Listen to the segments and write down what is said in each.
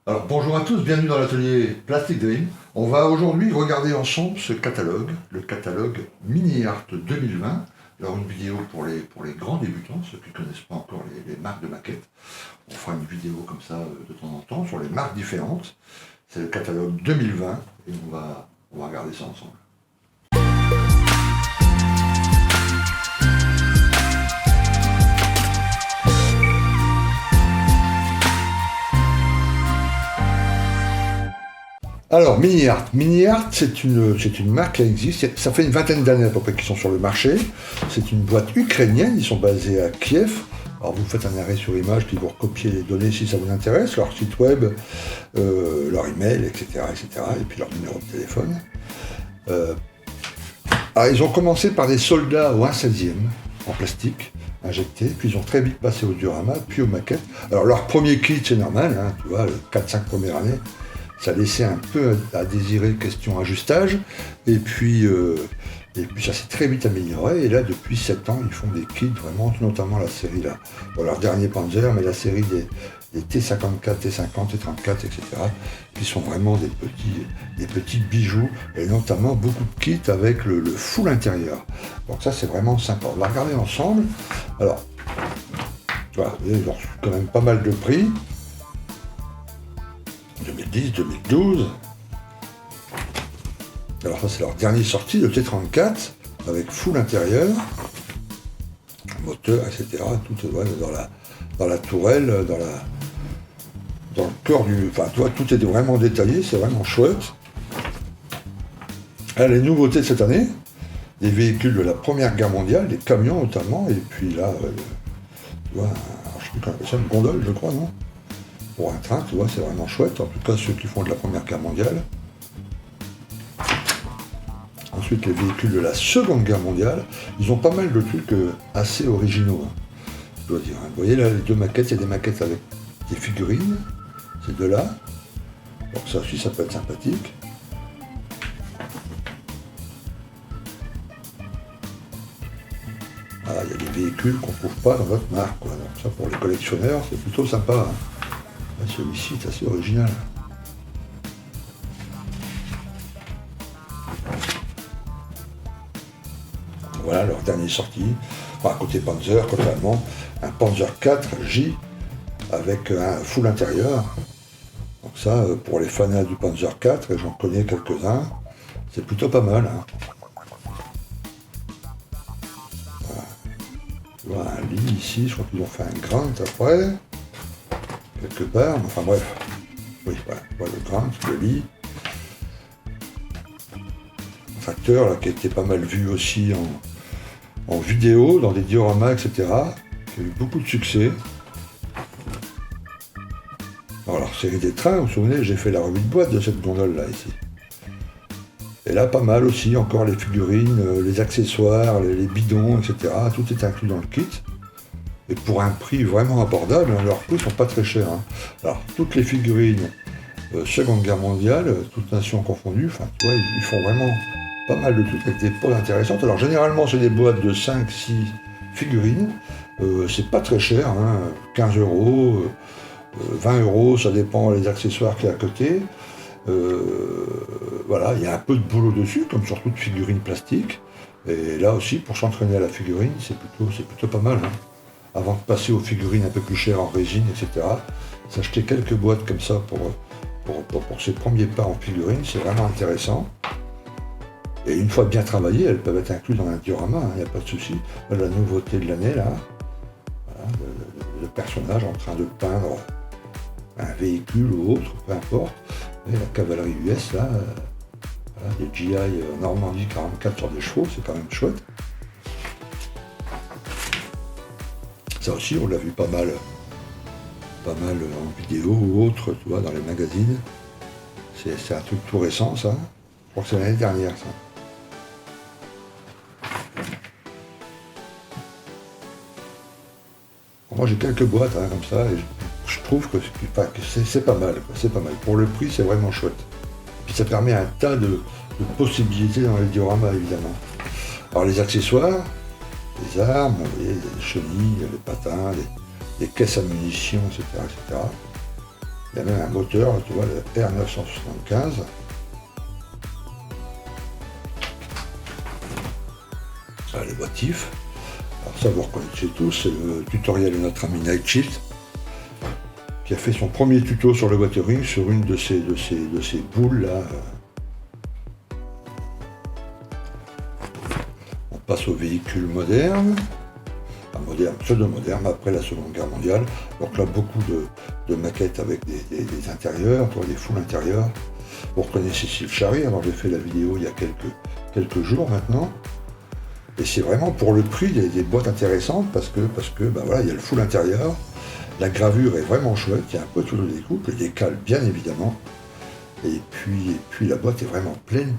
Alors bonjour à tous, bienvenue dans l'atelier Plastic Dream. On va aujourd'hui regarder ensemble ce catalogue, le catalogue Mini Art 2020. Alors une vidéo pour les grands débutants, ceux qui ne connaissent pas encore les marques de maquettes. On fera une vidéo comme ça de temps en temps sur les marques différentes. C'est le catalogue 2020 et on va regarder ça ensemble. Alors, Mini Art, c'est une marque qui existe. Ça fait une vingtaine d'années à peu près qu'ils sont sur le marché. C'est une boîte ukrainienne. Ils sont basés à Kiev. Alors, vous faites un arrêt sur image, puis vous recopiez les données si ça vous intéresse, leur site web, leur email, etc., etc., et puis leur numéro de téléphone. Alors, ils ont commencé par des soldats au 1/16e en plastique, injectés, puis ils ont très vite passé au diorama, puis aux maquettes. Alors, leur premier kit, c'est normal, hein, tu vois, les 4-5 premières années. Ça laissait un peu à désirer question ajustage, et puis ça s'est très vite amélioré, et là depuis 7 ans ils font des kits vraiment, notamment la série là, bon, leur dernier Panzer, mais la série des T54, T50, T34, etc., qui sont vraiment des petits bijoux, et notamment beaucoup de kits avec le full intérieur. Donc ça c'est vraiment sympa, on va regarder ensemble. Alors, voilà, ils ont reçu quand même pas mal de prix. 2010, 2012. Alors ça c'est leur dernière sortie, le T34, avec full intérieur, moteur, etc. Tout ouais, dans la tourelle, dans le cœur du... Enfin, tu vois, tout est vraiment détaillé, c'est vraiment chouette. Alors, les nouveautés de cette année, des véhicules de la Première Guerre mondiale, des camions notamment, et puis là, tu vois, je sais plus comment on appelle ça, une gondole, je crois, non? Pour un train, tu vois, c'est vraiment chouette, en tout cas ceux qui font de la Première Guerre mondiale. Ensuite, les véhicules de la Seconde Guerre mondiale, ils ont pas mal de trucs assez originaux, hein, je dois dire. Vous voyez là, les deux maquettes, il y a des maquettes avec des figurines, ces deux-là. Donc ça aussi, ça peut être sympathique. Ah, il y a des véhicules qu'on ne trouve pas dans votre marque, quoi. Donc ça, pour les collectionneurs, c'est plutôt sympa, hein. Celui-ci est assez original. Voilà leur dernière sortie. Enfin, côté Panzer, côté allemand, un Panzer 4J avec un full intérieur. Donc ça, pour les fanats du Panzer 4, et j'en connais quelques-uns, c'est plutôt pas mal, hein. Voilà. Tu vois, un lit ici, je crois qu'ils ont fait un Grant après, quelque part, enfin bref. Oui, voilà, le Grant, le lit. Un facteur là, qui a été pas mal vu aussi en vidéo, dans des dioramas, etc., qui a eu beaucoup de succès. Alors, série des trains, vous vous souvenez, j'ai fait la revue de boîte de cette gondole-là, ici. Et là, pas mal aussi, encore les figurines, les accessoires, les bidons, etc., tout est inclus dans le kit. Et pour un prix vraiment abordable, hein, leurs prix sont pas très chers, hein. Alors, toutes les figurines Seconde Guerre mondiale, toutes nations confondues, enfin, tu vois, ils font vraiment pas mal de trucs avec des poses intéressantes. Alors, généralement, c'est des boîtes de 5-6 figurines. C'est pas très cher, hein, 15 euros, 20 euros, ça dépend des accessoires qu'il y a à côté. Voilà, il y a un peu de boulot dessus, comme sur toute figurine plastique. Et là aussi, pour s'entraîner à la figurine, c'est plutôt pas mal, hein. Avant de passer aux figurines un peu plus chères en résine, etc., s'acheter quelques boîtes comme ça pour ses premiers pas en figurine, c'est vraiment intéressant. Et une fois bien travaillées, elles peuvent être incluses dans un diorama, il n'y a pas de souci. La nouveauté de l'année, là, voilà, le personnage en train de peindre un véhicule ou autre, peu importe. Et la cavalerie US, là, voilà, des GI Normandie 44 sur des chevaux, c'est quand même chouette. Ça aussi, on l'a vu pas mal en vidéo ou autre, tu vois, dans les magazines. C'est un truc tout récent, ça. Je crois que c'est l'année dernière, ça. Moi, j'ai quelques boîtes, hein, comme ça, et je trouve que c'est pas mal, quoi. C'est pas mal. Pour le prix, c'est vraiment chouette. Puis ça permet un tas de possibilités dans les dioramas, évidemment. Alors, les accessoires, les armes, vous voyez, les chenilles, les patins, les caisses à munitions, etc., etc. Il y a même un moteur, tu vois, le R975. Voilà, les motifs. Alors ça, vous reconnaissez tous, c'est le tutoriel de notre ami Nightshift, qui a fait son premier tuto sur le watering sur une de ces boules là. On passe aux véhicules modernes, enfin modernes, pseudo-modernes, après la Seconde Guerre mondiale. Donc là, beaucoup de maquettes avec des intérieurs, des foules intérieures. Vous reconnaissez Steve Charry, alors j'ai fait la vidéo il y a quelques jours maintenant. Et c'est vraiment pour le prix des boîtes intéressantes parce que ben voilà, il y a le full intérieur, la gravure est vraiment chouette, il y a un peu tout le découpe, les décals bien évidemment. Et puis la boîte est vraiment pleine.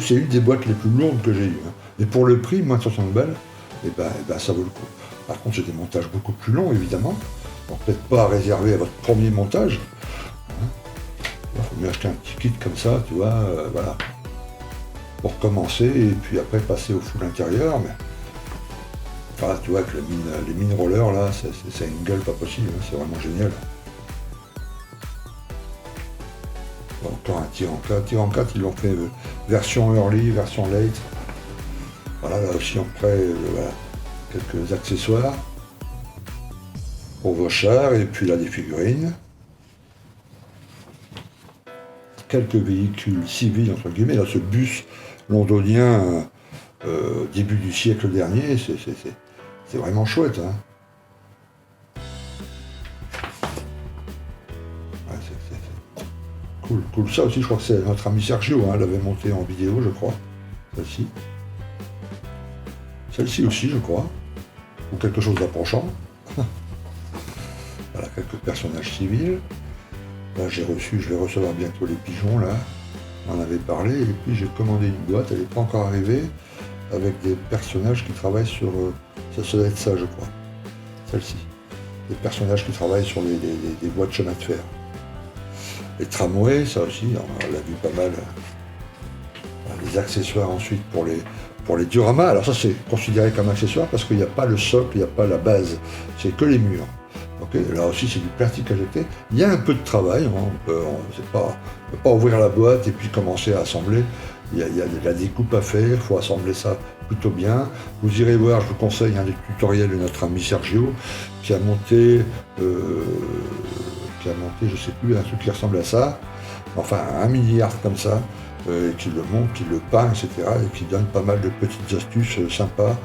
C'est une des boîtes les plus lourdes que j'ai eues. Hein. Et pour le prix, moins de 60 balles, et ben ça vaut le coup. Par contre, c'est des montages beaucoup plus longs évidemment. Donc peut-être pas à réserver à votre premier montage. Hein. Il faut mieux acheter un petit kit comme ça, tu vois, voilà. Pour commencer et puis après passer au full intérieur, mais voilà, tu vois que les mine rollers là, c'est une gueule pas possible, hein, c'est vraiment génial. Encore un tir en 4, ils l'ont fait version early, version late. Voilà, là aussi on prête voilà, quelques accessoires pour vos chars et puis là des figurines. Quelques véhicules civils entre guillemets, là ce bus londonien début du siècle dernier, c'est vraiment chouette. Hein. Ouais, c'est cool. Ça aussi, je crois que c'est notre ami Sergio, hein, l'avait monté en vidéo, je crois. Celle-ci. Celle-ci aussi, je crois. Ou quelque chose d'approchant. Voilà, quelques personnages civils. Là, je vais recevoir bientôt les pigeons, là. On en avait parlé, et puis j'ai commandé une boîte, elle n'est pas encore arrivée, avec des personnages qui travaillent sur... ça doit être ça, je crois. Celle-ci. Des personnages qui travaillent sur des voies de chemin de fer. Les tramways, ça aussi, on l'a vu pas mal. Les accessoires ensuite pour les dioramas. Alors ça, c'est considéré comme accessoire parce qu'il n'y a pas le socle, il n'y a pas la base. C'est que les murs. Okay, là aussi, c'est du plastique à jeter. Il y a un peu de travail. Hein, on ne peut pas ouvrir la boîte et puis commencer à assembler. Il y a de la découpe à faire. Il faut assembler ça plutôt bien. Vous irez voir, je vous conseille un des tutoriels de notre ami Sergio qui a monté, je ne sais plus, un truc qui ressemble à ça. Enfin, un milliard comme ça. Qui le monte, qui le peint, etc. et qui donne pas mal de petites astuces sympas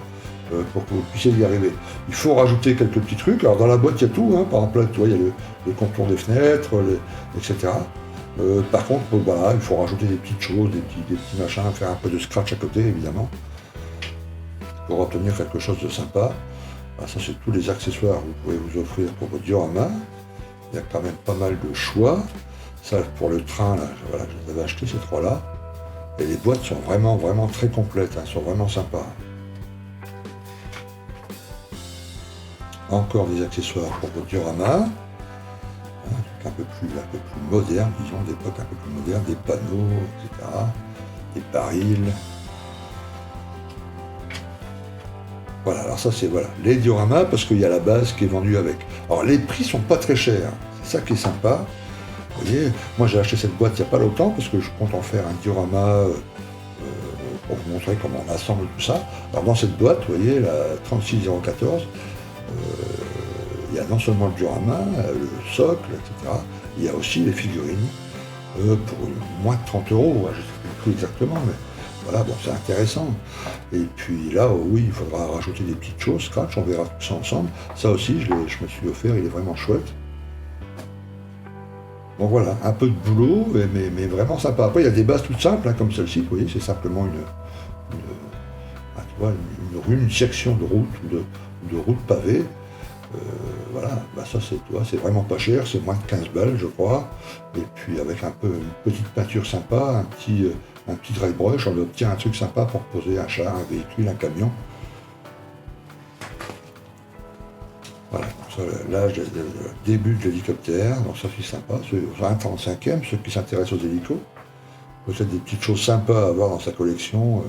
pour que vous puissiez y arriver. Il faut rajouter quelques petits trucs. Alors dans la boîte, il y a tout. Hein. Par exemple, là, tu vois, il y a le contour des fenêtres, etc. Par contre, voilà, il faut rajouter des petites choses, des petits machins, faire un peu de scratch à côté, évidemment, pour obtenir quelque chose de sympa. Alors, ça, c'est tous les accessoires que vous pouvez vous offrir pour votre diorama. Il y a quand même pas mal de choix. Ça, pour le train, là, voilà, je les avais achetés, ces trois-là. Et les boîtes sont vraiment très complètes, hein, sont vraiment sympas. Encore des accessoires pour votre diorama. Un peu plus moderne, disons, d'époque un peu plus moderne, des panneaux, etc. Des barils. Voilà, alors ça c'est voilà, les dioramas, parce qu'il y a la base qui est vendue avec. Alors les prix sont pas très chers, c'est ça qui est sympa. Vous voyez, moi j'ai acheté cette boîte il n'y a pas longtemps parce que je compte en faire un diorama pour vous montrer comment on assemble tout ça. Alors dans cette boîte, vous voyez, la 36014, il y a non seulement le diorama, le socle, etc. Il y a aussi les figurines pour moins de 30 €, je ne sais plus le prix exactement, mais voilà, bon, c'est intéressant. Et puis là, oui, il faudra rajouter des petites choses, scratch, on verra tout ça ensemble. Ça aussi, je me suis offert, il est vraiment chouette. Donc voilà, un peu de boulot, mais vraiment sympa. Après, il y a des bases toutes simples, hein, comme celle-ci, vous voyez, c'est simplement une section de route, de route pavée. Voilà, bah ça c'est vraiment pas cher, c'est moins de 15 balles, je crois. Et puis avec une petite peinture sympa, un petit dry brush, on obtient un truc sympa pour poser un char, un véhicule, un camion. Voilà, ça, l'âge du début de l'hélicoptère, donc ça c'est sympa, c'est un 35e, ceux qui s'intéressent aux hélicos. Peut-être des petites choses sympas à avoir dans sa collection.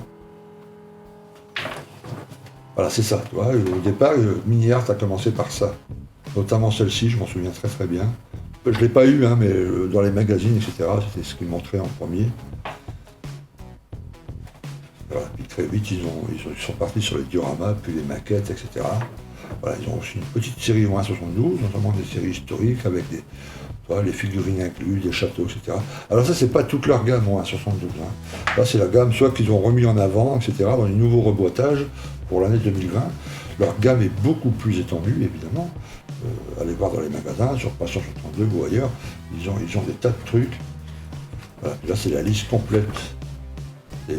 Voilà, c'est ça, tu vois, au départ, Mini Art a commencé par ça. Notamment celle-ci, je m'en souviens très bien. je ne l'ai pas eu, hein, mais dans les magazines, etc., c'était ce qu'ils montraient en premier. Voilà, puis très vite, ils sont partis sur les dioramas, puis les maquettes, etc. Voilà, ils ont aussi une petite série en 1,72, notamment des séries historiques avec les figurines incluses, des châteaux, etc. Alors ça, c'est pas toute leur gamme en 1,72. Hein. Là, c'est la gamme soit qu'ils ont remis en avant, etc., dans les nouveaux reboîtages pour l'année 2020. Leur gamme est beaucoup plus étendue, évidemment. Allez voir dans les magasins, sur Passion 32 ou ailleurs, ils ont des tas de trucs. Voilà, là, c'est la liste complète des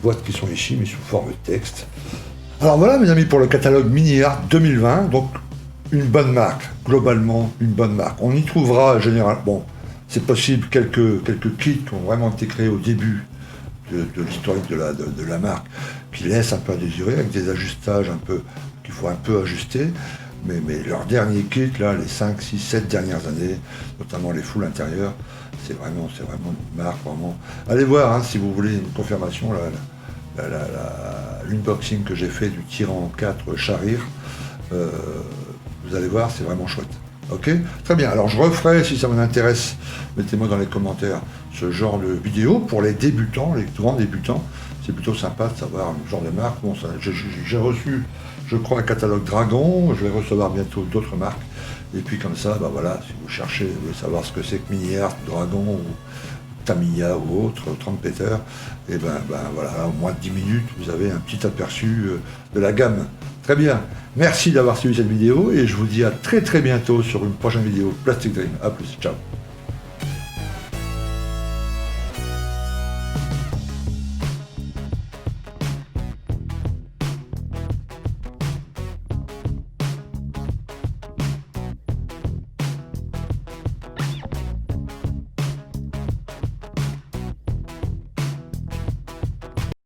boîtes qui sont ici, mais sous forme de texte. Alors voilà, mes amis, pour le catalogue Mini Art 2020, donc une bonne marque, globalement une bonne marque. On y trouvera généralement, bon, c'est possible quelques kits qui ont vraiment été créés au début de l'historique de la marque, qui laissent un peu à désirer, avec des ajustages qu'il faut un peu ajuster. Mais leurs derniers kits, là, les 5, 6, 7 dernières années, notamment les foules intérieures, c'est vraiment une marque, vraiment. Allez voir, hein, si vous voulez une confirmation, l'unboxing que j'ai fait du Tyran 4 Charir, vous allez voir, c'est vraiment chouette. Ok, très bien. Alors je referai, si ça vous intéresse, mettez-moi dans les commentaires ce genre de vidéo pour les débutants, les grands débutants. C'est plutôt sympa de savoir le genre de marque. Bon, j'ai reçu, je crois, un catalogue Dragon. Je vais recevoir bientôt d'autres marques. Et puis comme ça, bah voilà, si vous cherchez, vous voulez savoir ce que c'est que Mini Art, Dragon ou Tamiya ou autre, Trumpeter, et ben voilà, en moins de 10 minutes, vous avez un petit aperçu de la gamme. Très bien. Merci d'avoir suivi cette vidéo et je vous dis à très bientôt sur une prochaine vidéo Plastic Dream. A plus, ciao.